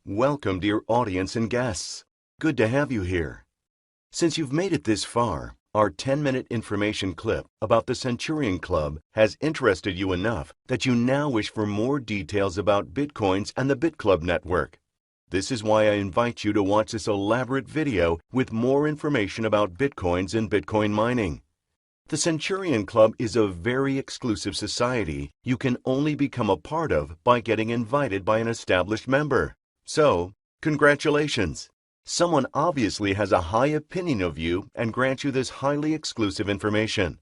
Welcome, dear audience and guests. Good to have you here. Since you've made it this far, our 10-minute information clip about the Centurion Club has interested you enough that you now wish for more details about Bitcoins and the Bitclub network. This is why I invite you to watch this elaborate video with more information about Bitcoins and Bitcoin mining. The Centurion Club is a very exclusive society you can only become a part of by getting invited by an established member. So, congratulations! Someone obviously has a high opinion of you and grants you this highly exclusive information.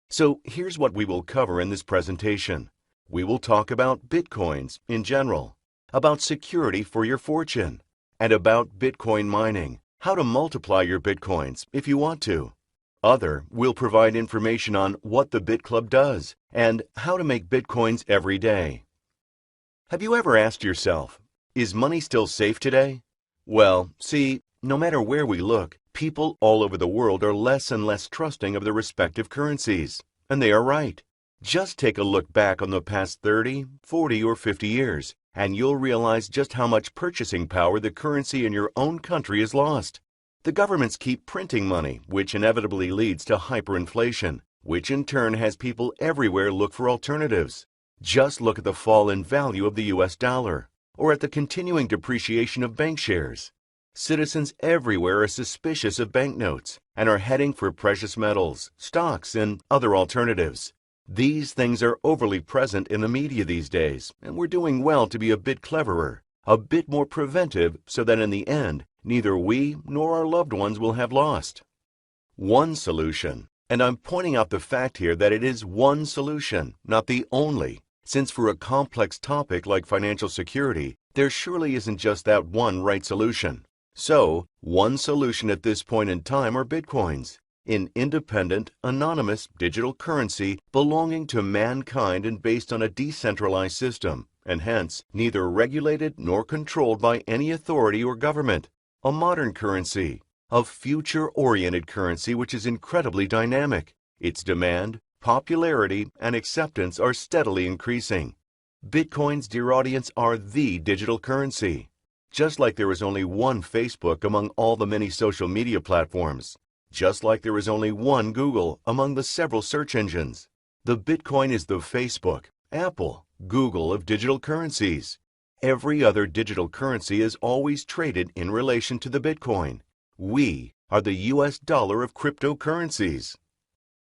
So here's what we will cover in this presentation. We will talk about Bitcoins in general, about security for your fortune, and about Bitcoin mining, how to multiply your Bitcoins if you want to. We'll provide information on what the Bitclub does and how to make Bitcoins every day. Have you ever asked yourself, is money still safe today? Well, see, no matter where we look, people all over the world are less and less trusting of their respective currencies. And they are right. Just take a look back on the past 30, 40, or 50 years, and you'll realize just how much purchasing power the currency in your own country has lost. The governments keep printing money, which inevitably leads to hyperinflation, which in turn has people everywhere look for alternatives. Just look at the fall in value of the US dollar, or at the continuing depreciation of bank shares. Citizens everywhere are suspicious of banknotes and are heading for precious metals, stocks, and other alternatives. These things are overly present in the media these days, and we're doing well to be a bit cleverer, a bit more preventive, so that in the end, neither we nor our loved ones will have lost. One solution, and I'm pointing out the fact here that it is one solution, not the only, since for a complex topic like financial security, there surely isn't just that one right solution. So, one solution at this point in time are Bitcoins, an independent, anonymous digital currency belonging to mankind and based on a decentralized system, and hence neither regulated nor controlled by any authority or government. A modern currency, a future-oriented currency which is incredibly dynamic. Its demand, popularity, and acceptance are steadily increasing. Bitcoins, dear audience, are the digital currency. Just like there is only one Facebook among all the many social media platforms. Just like there is only one Google among the several search engines. The Bitcoin is the Facebook, Apple, Google of digital currencies. Every other digital currency is always traded in relation to the Bitcoin. We are the US dollar of cryptocurrencies.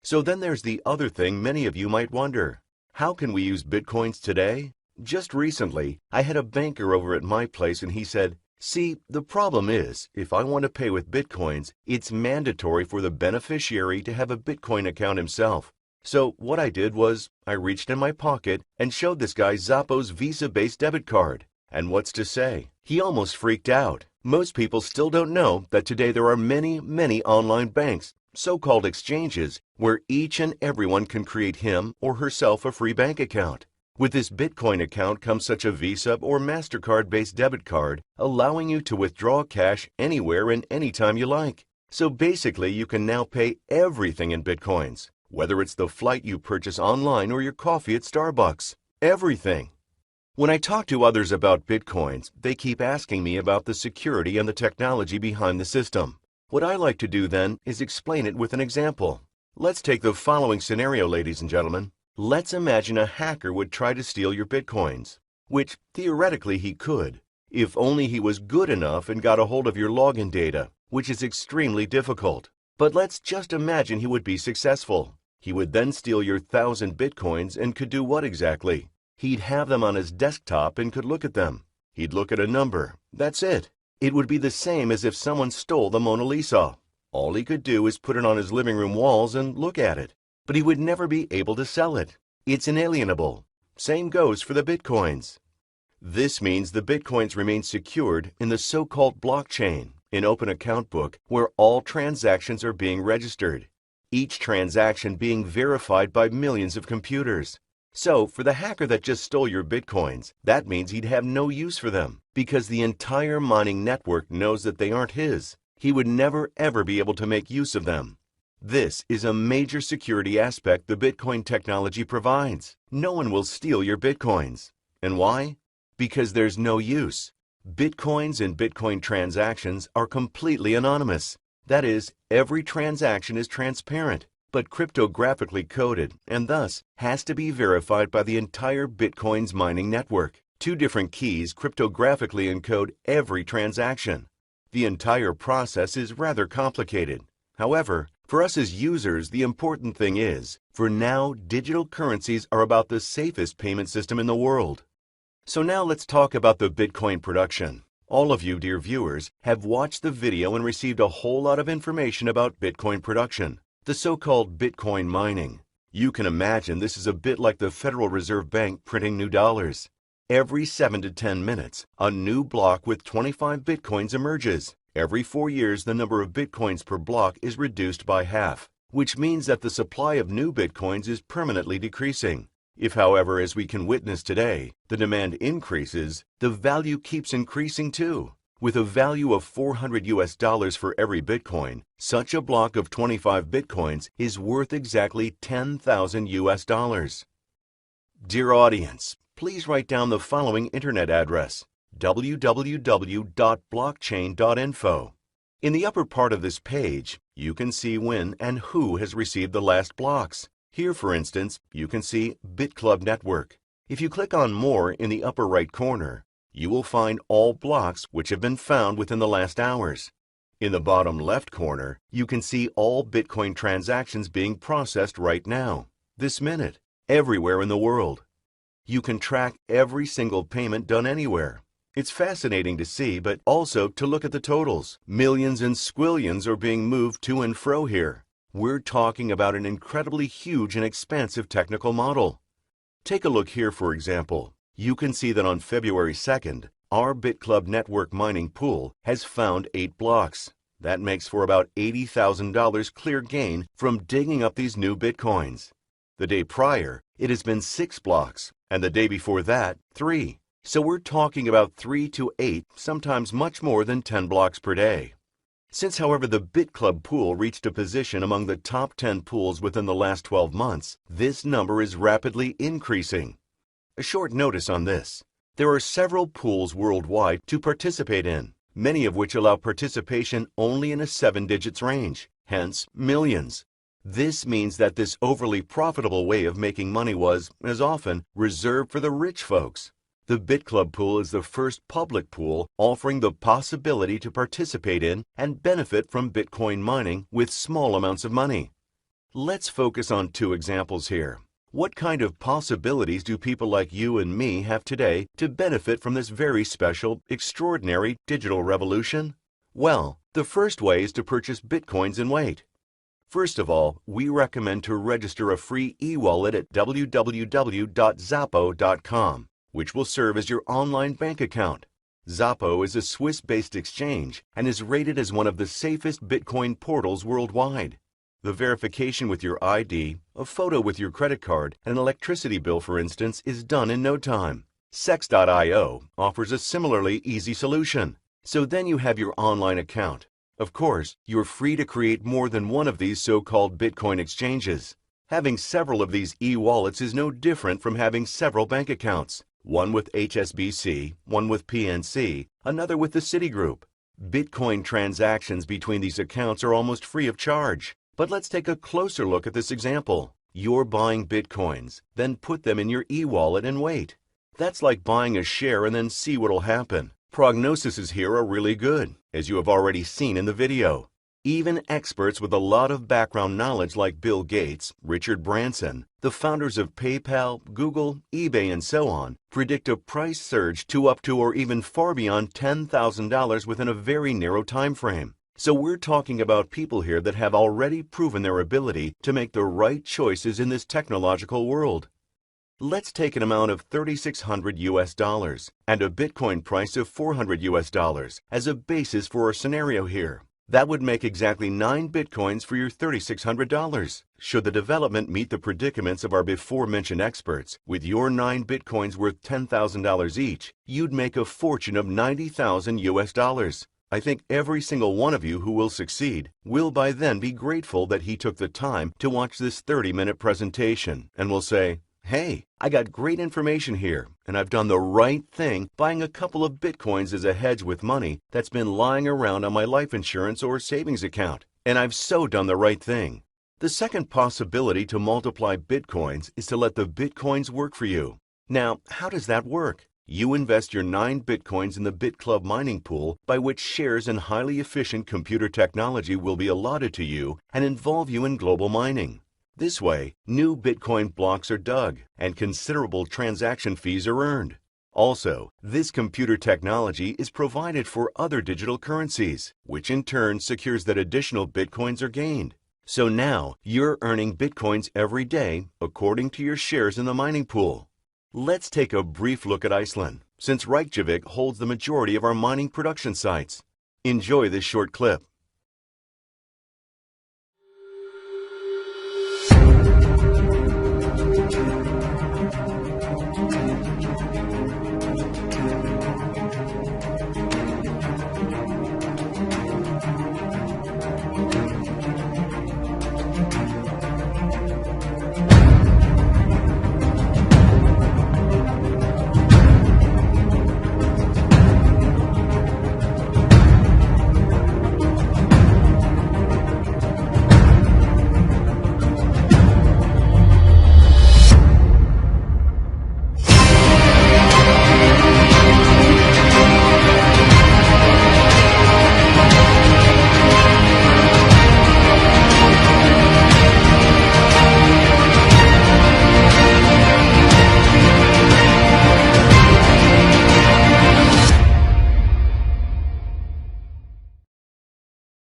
So then there's the other thing many of you might wonder. How can we use Bitcoins today? Just recently, I had a banker over at my place and he said, see, the problem is, if I want to pay with Bitcoins, it's mandatory for the beneficiary to have a Bitcoin account himself. So what I did was, I reached in my pocket and showed this guy Zappo's Visa-based debit card. And what's to say? He almost freaked out. Most people still don't know that today there are many, many online banks, so-called exchanges, where each and everyone can create him or herself a free bank account. With this Bitcoin account comes such a Visa or MasterCard-based debit card, allowing you to withdraw cash anywhere and anytime you like. So basically, you can now pay everything in Bitcoins, whether it's the flight you purchase online or your coffee at Starbucks. Everything. When I talk to others about Bitcoins, they keep asking me about the security and the technology behind the system. What I like to do then is explain it with an example. Let's take the following scenario, ladies and gentlemen. Let's imagine a hacker would try to steal your Bitcoins, which theoretically he could, if only he was good enough and got a hold of your login data, which is extremely difficult. But let's just imagine he would be successful. He would then steal your 1,000 Bitcoins and could do what exactly? He'd have them on his desktop and could look at them. He'd look at a number. That's it. It would be the same as if someone stole the Mona Lisa. All he could do is put it on his living room walls and look at it. But he would never be able to sell it. It's inalienable. Same goes for the Bitcoins. This means the Bitcoins remain secured in the so-called blockchain, an open account book where all transactions are being registered, each transaction being verified by millions of computers. So, for the hacker that just stole your Bitcoins, that means he'd have no use for them, because the entire mining network knows that they aren't his. He would never ever be able to make use of them. This is a major security aspect the Bitcoin technology provides. No one will steal your Bitcoins. And why? Because there's no use. Bitcoins and Bitcoin transactions are completely anonymous. That is, every transaction is transparent, but cryptographically coded and thus has to be verified by the entire Bitcoin's mining network. Two different keys cryptographically encode every transaction. The entire process is rather complicated. However, for us as users, the important thing is, for now, digital currencies are about the safest payment system in the world. So now let's talk about the Bitcoin production. All of you, dear viewers, have watched the video and received a whole lot of information about Bitcoin production, the so-called Bitcoin mining. You can imagine this is a bit like the Federal Reserve Bank printing new dollars. Every 7 to 10 minutes, a new block with 25 Bitcoins emerges. Every 4 years, the number of Bitcoins per block is reduced by half, which means that the supply of new Bitcoins is permanently decreasing. If, however, as we can witness today, the demand increases, the value keeps increasing too. With a value of $400 for every Bitcoin, such a block of 25 Bitcoins is worth exactly $10,000. Dear audience, please write down the following internet address: www.blockchain.info. In the upper part of this page, you can see when and who has received the last blocks. Here, for instance, you can see Bitclub Network. If you click on More in the upper right corner, you will find all blocks which have been found within the last hours. In the bottom left corner, you can see all Bitcoin transactions being processed right now, this minute, everywhere in the world. You can track every single payment done anywhere. It's fascinating to see, but also to look at the totals. Millions and squillions are being moved to and fro here. We're talking about an incredibly huge and expansive technical model. Take a look here, for example. You can see that on February 2nd, our Bitclub network mining pool has found 8 blocks. That makes for about $80,000 clear gain from digging up these new Bitcoins. The day prior, it has been 6 blocks, and the day before that, 3. So we're talking about 3 to 8, sometimes much more than 10 blocks per day. Since, however, the Bitclub pool reached a position among the top 10 pools within the last 12 months, this number is rapidly increasing. A short notice on this. There are several pools worldwide to participate in, many of which allow participation only in a 7 digits range, hence millions. This means that this overly profitable way of making money was, as often, reserved for the rich folks. The Bitclub pool is the first public pool offering the possibility to participate in and benefit from Bitcoin mining with small amounts of money. Let's focus on 2 examples here. What kind of possibilities do people like you and me have today to benefit from this very special, extraordinary digital revolution? Well, the first way is to purchase Bitcoins and wait. First of all, we recommend to register a free e-wallet at www.zappo.com. which will serve as your online bank account. Zappo is a Swiss-based exchange and is rated as one of the safest Bitcoin portals worldwide. The verification with your ID, a photo with your credit card, and an electricity bill, for instance, is done in no time. Sex.io offers a similarly easy solution. So then you have your online account. Of course, you're free to create more than one of these so-called Bitcoin exchanges. Having several of these e-wallets is no different from having several bank accounts. One with HSBC, one with PNC, another with the Citigroup. Bitcoin transactions between these accounts are almost free of charge. But let's take a closer look at this example. You're buying Bitcoins, then put them in your e-wallet and wait. That's like buying a share and then see what'll happen. Prognoses here are really good, as you have already seen in the video. Even experts with a lot of background knowledge like Bill Gates, Richard Branson, the founders of PayPal, Google, eBay, and so on, predict a price surge to up to or even far beyond $10,000 within a very narrow time frame. So we're talking about people here that have already proven their ability to make the right choices in this technological world. Let's take an amount of $3,600 and a Bitcoin price of $400 as a basis for our scenario here. That would make exactly 9 Bitcoins for your $3,600. Should the development meet the predicaments of our before-mentioned experts, with your 9 Bitcoins worth $10,000 each, you'd make a fortune of $90,000. I think every single one of you who will succeed will by then be grateful that he took the time to watch this 30-minute presentation and will say, Hey, I got great information here, and I've done the right thing buying a couple of Bitcoins as a hedge with money that's been lying around on my life insurance or savings account. And I've so done the right thing. The second possibility to multiply Bitcoins is to let the Bitcoins work for you. Now, how does that work? You invest your 9 Bitcoins in the Bitclub mining pool, by which shares in highly efficient computer technology will be allotted to you and involve you in global mining. This way, new Bitcoin blocks are dug and considerable transaction fees are earned. Also, this computer technology is provided for other digital currencies, which in turn secures that additional Bitcoins are gained. So now, you're earning Bitcoins every day according to your shares in the mining pool. Let's take a brief look at Iceland, since Reykjavik holds the majority of our mining production sites. Enjoy this short clip.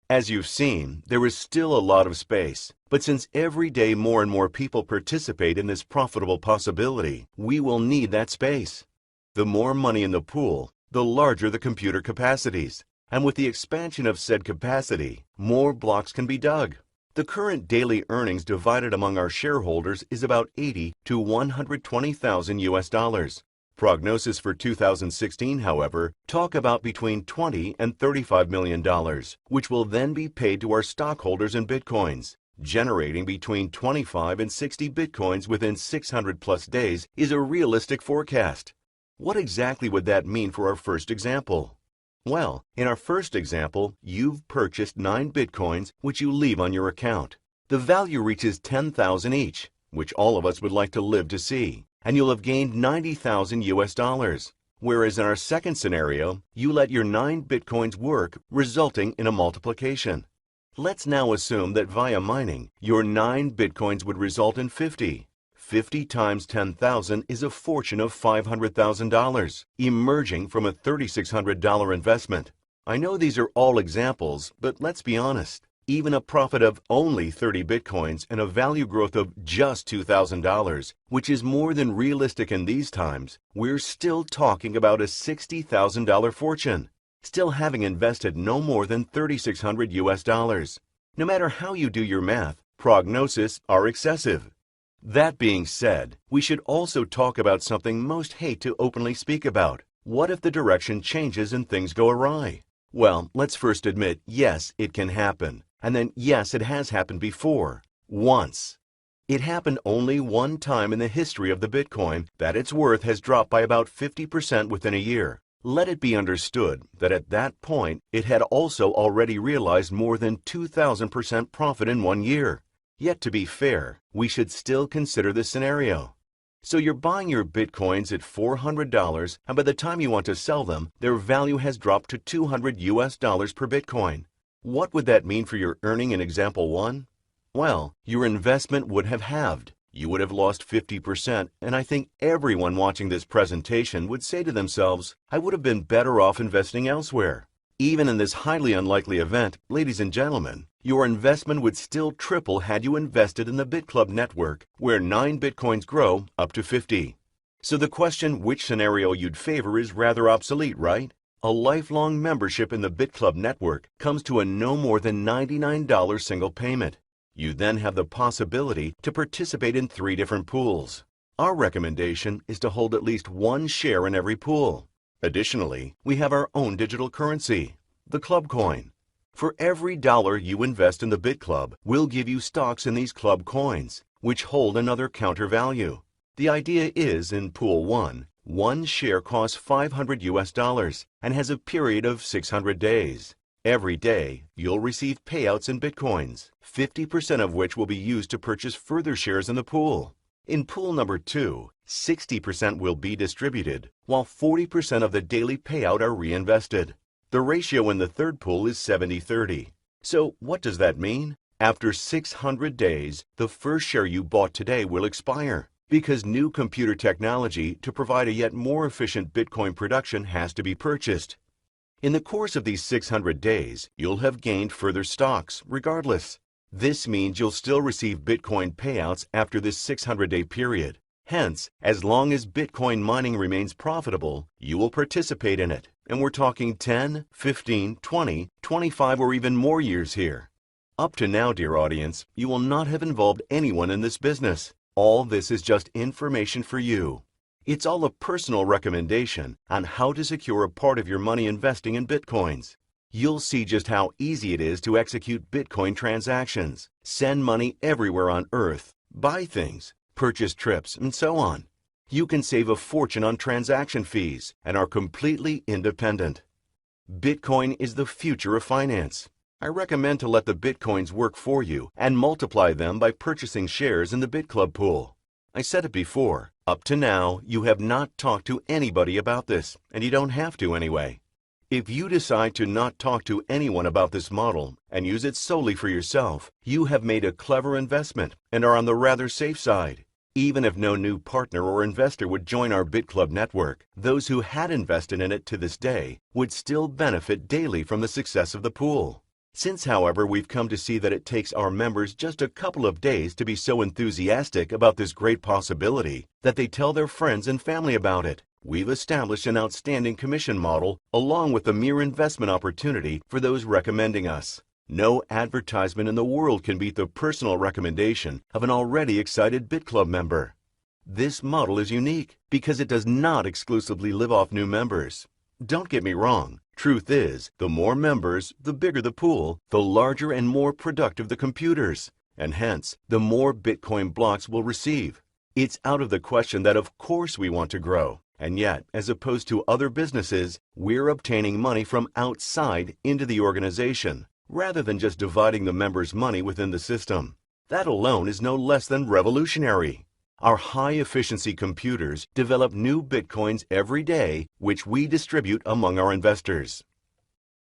As you've seen, there is still a lot of space, but since every day more and more people participate in this profitable possibility, we will need that space. The more money in the pool, the larger the computer capacities, and with the expansion of said capacity, more blocks can be dug. The current daily earnings divided among our shareholders is about 80 to 120,000 US dollars. Prognosis for 2016, however, talk about between $20 and $35 million, which will then be paid to our stockholders in Bitcoins. Generating between 25 and 60 Bitcoins within 600 plus days is a realistic forecast. What exactly would that mean for our first example? Well, in our first example, you've purchased 9 Bitcoins, which you leave on your account. The value reaches 10,000 each, which all of us would like to live to see, and you'll have gained 90,000 US dollars. Whereas in our second scenario, you let your 9 Bitcoins work, resulting in a multiplication. Let's now assume that via mining, your 9 Bitcoins would result in 50. 50 times 10,000 is a fortune of $500,000, emerging from a $3,600 investment. I know these are all examples, but let's be honest. Even a profit of only 30 Bitcoins and a value growth of just $2,000, which is more than realistic in these times, we're still talking about a $60,000 fortune, still having invested no more than 3,600 US dollars. No matter how you do your math, prognoses are excessive. That being said, we should also talk about something most hate to openly speak about. What if the direction changes and things go awry? Well, let's first admit, yes, it can happen. And then, yes, it has happened before. Once. It happened only one time in the history of the Bitcoin that its worth has dropped by about 50% within a year. Let it be understood that at that point, it had also already realized more than 2,000% profit in 1 year. Yet to be fair, we should still consider this scenario. So you're buying your Bitcoins at $400, and by the time you want to sell them, their value has dropped to 200 US dollars per Bitcoin. What would that mean for your earning in example 1? Well, your investment would have halved. You would have lost 50%, and I think everyone watching this presentation would say to themselves, I would have been better off investing elsewhere. Even in this highly unlikely event, ladies and gentlemen, your investment would still triple had you invested in the Bitclub network, where 9 Bitcoins grow up to 50. So the question which scenario you'd favor is rather obsolete, right? A lifelong membership in the Bitclub network comes to a no more than $99 single payment. You then have the possibility to participate in 3 different pools. Our recommendation is to hold at least 1 share in every pool. Additionally, we have our own digital currency, the Club Coin. For every dollar you invest in the Bitclub, we'll give you stocks in these Club Coins, which hold another counter value. The idea is in Pool 1, one share costs $500 and has a period of 600 days. Every day, you'll receive payouts in Bitcoins, 50% of which will be used to purchase further shares in the pool. In Pool number 2, 60% will be distributed, while 40% of the daily payout are reinvested. The ratio in the third pool is 70-30. So what does that mean? After 600 days, the first share you bought today will expire, because new computer technology to provide a yet more efficient Bitcoin production has to be purchased. In the course of these 600 days, you'll have gained further stocks, regardless. This means you'll still receive Bitcoin payouts after this 600-day period. Hence, as long as Bitcoin mining remains profitable, you will participate in it. And we're talking 10, 15, 20, 25, or even more years here. Up to now, dear audience, you will not have involved anyone in this business. All this is just information for you. It's all a personal recommendation on how to secure a part of your money investing in Bitcoins. You'll see just how easy it is to execute Bitcoin transactions, send money everywhere on Earth, buy things, purchase trips, and so on. You can save a fortune on transaction fees and are completely independent. Bitcoin is the future of finance. I recommend to let the Bitcoins work for you and multiply them by purchasing shares in the Bitclub pool. I said it before, up to now, you have not talked to anybody about this, and you don't have to anyway. If you decide to not talk to anyone about this model and use it solely for yourself, you have made a clever investment and are on the rather safe side. Even if no new partner or investor would join our Bitclub network, those who had invested in it to this day would still benefit daily from the success of the pool. Since, however, we've come to see that it takes our members just a couple of days to be so enthusiastic about this great possibility that they tell their friends and family about it, we've established an outstanding commission model along with a mere investment opportunity for those recommending us. No advertisement in the world can beat the personal recommendation of an already excited Bitclub member. This model is unique because it does not exclusively live off new members. Don't get me wrong. Truth is, the more members, the bigger the pool, the larger and more productive the computers, and hence, the more Bitcoin blocks we'll receive. It's out of the question that of course we want to grow, and yet, as opposed to other businesses, we're obtaining money from outside into the organization, rather than just dividing the members' money within the system. That alone is no less than revolutionary. Our high-efficiency computers develop new Bitcoins every day, which we distribute among our investors.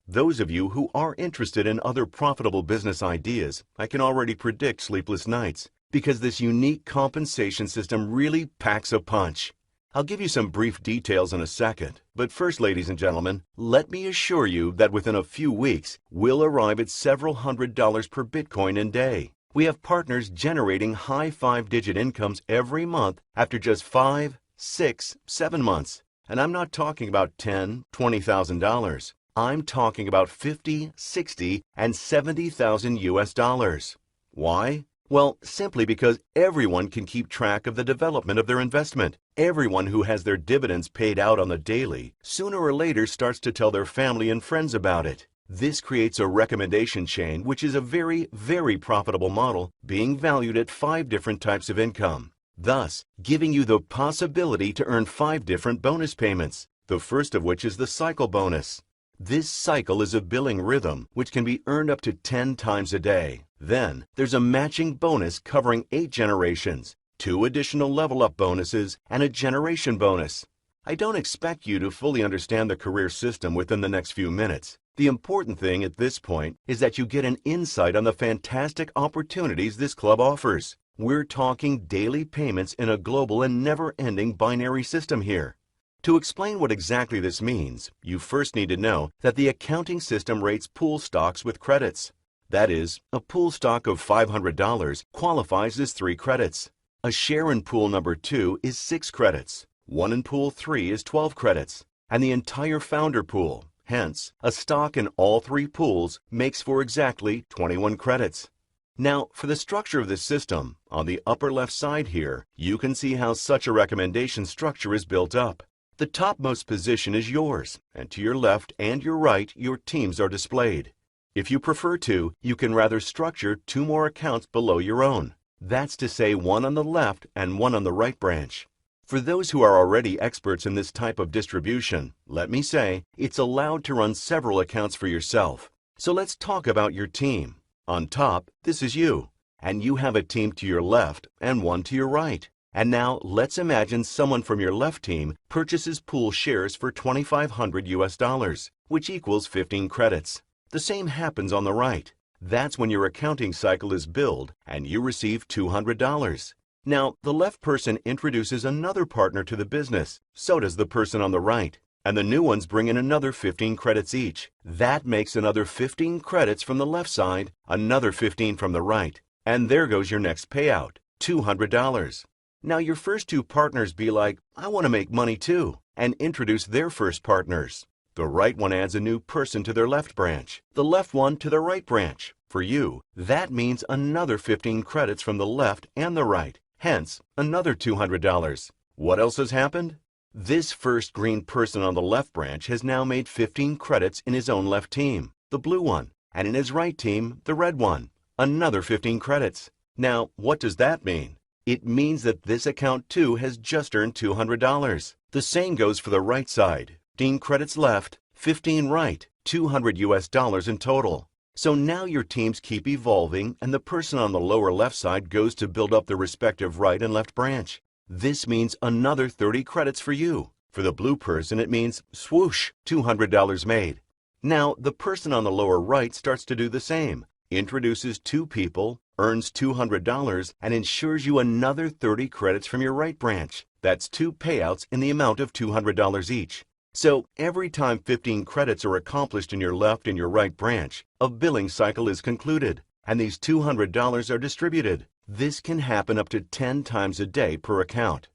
Those of you who are interested in other profitable business ideas, I can already predict sleepless nights, because this unique compensation system really packs a punch. I'll give you some brief details in a second, but first, ladies and gentlemen, let me assure you that within a few weeks, we'll arrive at several $100s per Bitcoin and day. We have partners generating high 5-digit incomes every month after just 5, 6, 7 months. And I'm not talking about $10,000, $20,000. I'm talking about 50, 60, and 70,000 US dollars. Why? Well, simply because everyone can keep track of the development of their investment. Everyone who has their dividends paid out on the daily, sooner or later starts to tell their family and friends about it. This creates a recommendation chain, which is a very, very profitable model, being valued at 5 different types of income, thus giving you the possibility to earn 5 different bonus payments, the first of which is the cycle bonus. This cycle is a billing rhythm which can be earned up to 10 times a day. Then there's a matching bonus covering 8 generations, 2 additional level-up bonuses, and a generation bonus. I don't expect you to fully understand the career system within the next few minutes. The important thing at this point is that you get an insight on the fantastic opportunities this club offers. We're talking daily payments in a global and never-ending binary system here. To explain what exactly this means, you first need to know that the accounting system rates pool stocks with credits. That is, a pool stock of $500 qualifies as 3 credits. A share in pool number 2 is 6 credits. One in pool 3 is 12 credits. And the entire founder pool, hence, a stock in all 3 pools makes for exactly 21 credits. Now, for the structure of this system, on the upper left side here, you can see how such a recommendation structure is built up. The topmost position is yours, and to your left and your right, your teams are displayed. If you prefer to, you can rather structure 2 more accounts below your own. That's to say one on the left and one on the right branch. For those who are already experts in this type of distribution, let me say, it's allowed to run several accounts for yourself. So let's talk about your team. On top, this is you, and you have a team to your left and one to your right. And now let's imagine someone from your left team purchases pool shares for $2,500, which equals 15 credits. The same happens on the right. That's when your accounting cycle is billed and you receive $200. Now, the left person introduces another partner to the business. So does the person on the right. And the new ones bring in another 15 credits each. That makes another 15 credits from the left side, another 15 from the right. And there goes your next payout, $200. Now your first two partners be like, I want to make money too, and introduce their first partners. The right one adds a new person to their left branch, the left one to their right branch. For you, that means another 15 credits from the left and the right, hence another $200. What else has happened? This first green person on the left branch has now made 15 credits in his own left team, the blue one, and in his right team, the red one, another 15 credits. Now, what does that mean? It means that this account too has just earned $200. The same goes for the right side. 15 credits left, 15 right, $200 in total. So now your teams keep evolving and the person on the lower left side goes to build up the respective right and left branch. This means another 30 credits for you. For the blue person, it means swoosh, $200 made. Now the person on the lower right starts to do the same, introduces two people, earns $200, and ensures you another 30 credits from your right branch. That's two payouts in the amount of $200 each. So every time 15 credits are accomplished in your left and your right branch, a billing cycle is concluded, and these $200 are distributed. This can happen up to 10 times a day per account.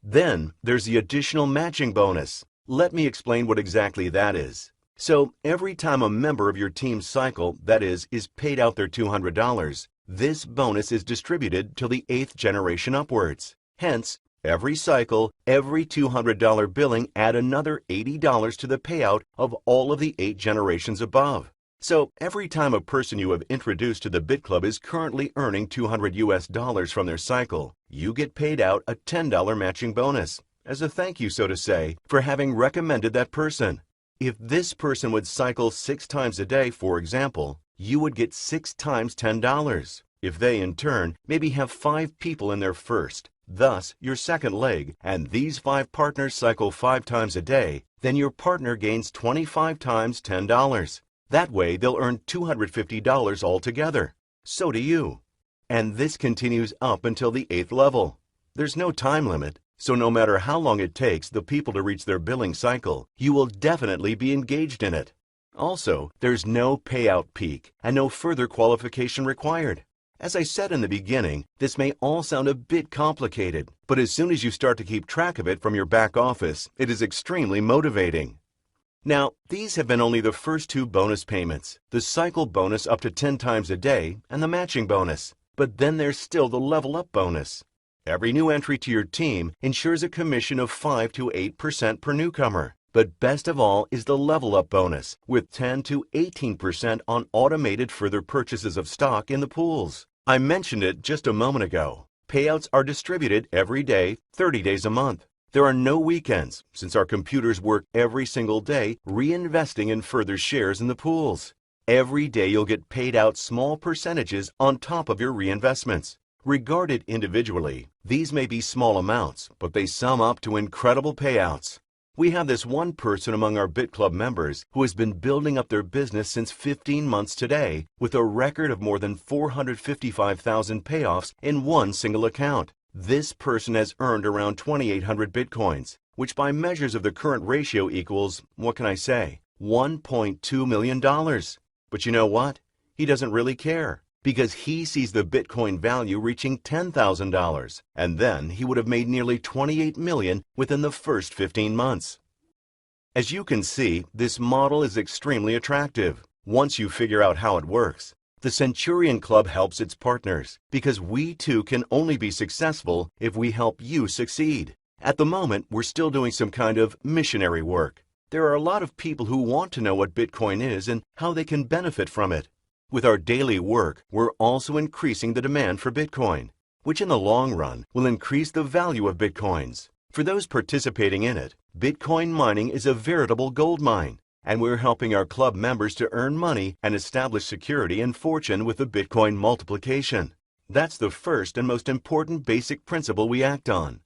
Then there's the additional matching bonus. Let me explain what exactly that is. So every time a member of your team's cycle, that is paid out their $200, this bonus is distributed till the 8th generation upwards. Hence, every cycle, every $200 billing add another $80 to the payout of all of the 8 generations above. So every time a person you have introduced to the Bitclub is currently earning $200 from their cycle, you get paid out a $10 matching bonus, as a thank you, so to say, for having recommended that person. If this person would cycle 6 times a day, for example, you would get 6 times $10. If they, in turn, maybe have 5 people in their first, thus your second leg, and these 5 partners cycle 5 times a day, then your partner gains 25 times $10. That way they'll earn $250 altogether. So do you. And this continues up until the 8th level. There's no time limit, so no matter how long it takes the people to reach their billing cycle, you will definitely be engaged in it. Also, there's no payout peak and no further qualification required. As I said in the beginning, this may all sound a bit complicated, but as soon as you start to keep track of it from your back office, it is extremely motivating. Now, these have been only the first 2 bonus payments, the cycle bonus up to 10 times a day and the matching bonus. But then there's still the level up bonus. Every new entry to your team ensures a commission of 5 to 8% per newcomer. But best of all is the level up bonus, with 10 to 18% on automated further purchases of stock in the pools. I mentioned it just a moment ago. Payouts are distributed every day, 30 days a month. There are no weekends, since our computers work every single day reinvesting in further shares in the pools. Every day you'll get paid out small percentages on top of your reinvestments. Regarded individually, these may be small amounts, but they sum up to incredible payouts. We have this one person among our Bitclub members who has been building up their business since 15 months today with a record of more than 455,000 payoffs in one single account. This person has earned around 2,800 Bitcoins, which by measures of the current ratio equals, what can I say, $1.2 million. But you know what? He doesn't really care, because he sees the Bitcoin value reaching $10,000, and then he would have made nearly $28 million within the first 15 months. As you can see, this model is extremely attractive once you figure out how it works. The Centurion Club helps its partners, because we too can only be successful if we help you succeed. At the moment, we're still doing some kind of missionary work. There are a lot of people who want to know what Bitcoin is and how they can benefit from it. With our daily work, we're also increasing the demand for Bitcoin. which in the long run will increase the value of Bitcoins. For those participating in it, Bitcoin mining is a veritable gold mine, and we're helping our club members to earn money and establish security and fortune with the Bitcoin multiplication. That's the first and most important basic principle we act on.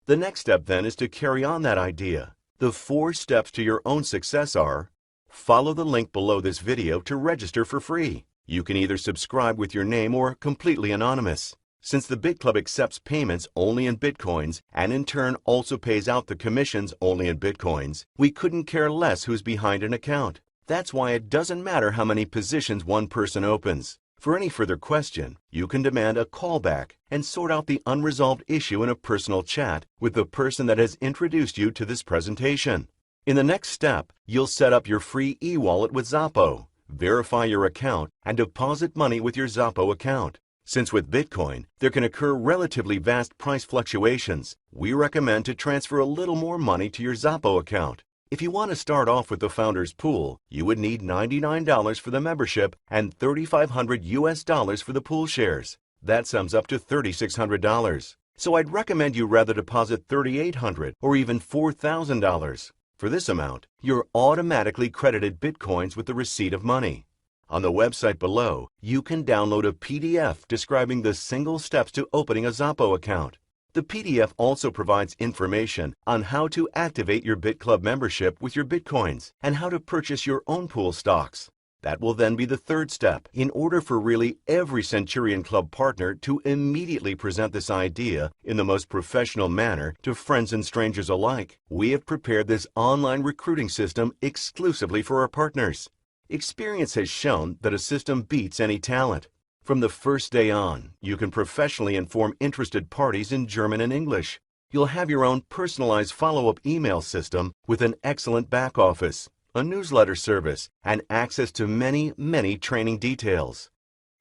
The next step then is to carry on that idea. The 4 steps to your own success are: follow the link below this video to register for free. You can either subscribe with your name or completely anonymous. Since the Bitclub accepts payments only in Bitcoins and in turn also pays out the commissions only in Bitcoins, we couldn't care less who's behind an account. That's why it doesn't matter how many positions one person opens. For any further question, you can demand a callback and sort out the unresolved issue in a personal chat with the person that has introduced you to this presentation. In the next step, you'll set up your free e-wallet with Xapo, verify your account, and deposit money with your Xapo account. Since with Bitcoin, there can occur relatively vast price fluctuations, we recommend to transfer a little more money to your Xapo account. If you want to start off with the Founders Pool, you would need $99 for the membership and $3,500 for the pool shares. That sums up to $3,600. So I'd recommend you rather deposit $3,800 or even $4,000. For this amount, you're automatically credited Bitcoins with the receipt of money. On the website below, you can download a PDF describing the single steps to opening a Xapo account. The PDF also provides information on how to activate your Bitclub membership with your Bitcoins and how to purchase your own pool stocks. That will then be the 3rd step. In order for really every Centurion Club partner to immediately present this idea in the most professional manner to friends and strangers alike, we have prepared this online recruiting system exclusively for our partners. Experience has shown that a system beats any talent. From the first day on, you can professionally inform interested parties in German and English. You'll have your own personalized follow-up email system with an excellent back office, a newsletter service, and access to many training details.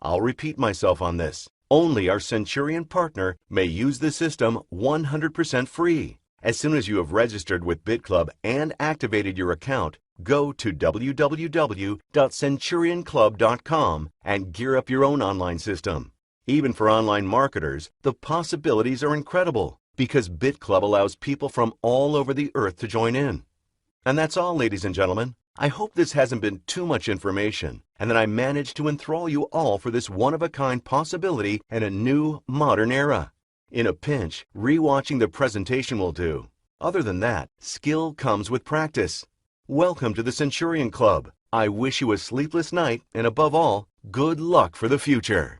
I'll repeat myself on this. Only our Centurion partner may use the system 100% free. As soon as you have registered with Bitclub and activated your account, go to www.centurionclub.com and gear up your own online system. Even for online marketers, the possibilities are incredible because Bitclub allows people from all over the earth to join in. And that's all, ladies and gentlemen. I hope this hasn't been too much information and that I managed to enthrall you all for this one-of-a-kind possibility in a new, modern era. In a pinch, re-watching the presentation will do. Other than that, skill comes with practice. Welcome to the Centurion Club. I wish you a sleepless night and above all, good luck for the future.